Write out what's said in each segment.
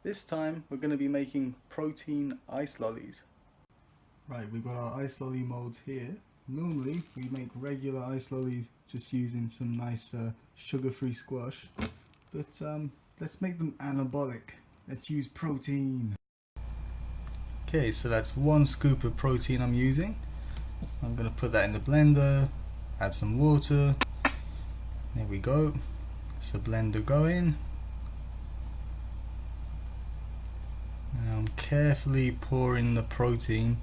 This time we're going to be making protein ice lollies. Right, we've got our ice lolly molds here. Normally we make regular ice lollies just using some nice sugar-free squash, but let's make them anabolic. Let's use protein. Okay, so that's 1 scoop of protein I'm using. I'm going to put that in the blender, add some water. There we go. So blender going. Now I'm carefully pouring the protein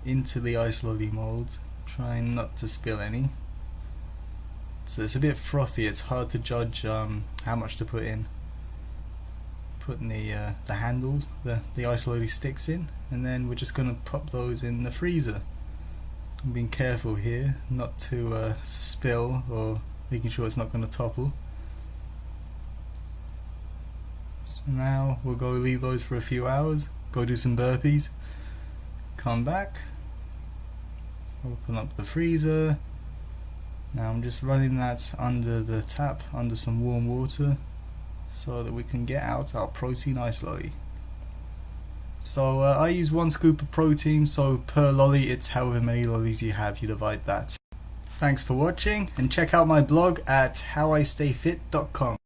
into the ice lolly mold, trying not to spill any. So it's a bit frothy, it's hard to judge how much to put in. Putting the handles, the ice lolly sticks in, and then we're just going to pop those in the freezer. I'm being careful here not to spill, or making sure it's not going to topple. So now we'll go leave those for a few hours, go do some burpees, come back, open up the freezer. Now I'm just running that under the tap, under some warm water, so that we can get out our protein ice lolly. So I use 1 scoop of protein, so per lolly it's however many lollies you have, you divide that. Thanks for watching, and check out my blog at howistayfit.com.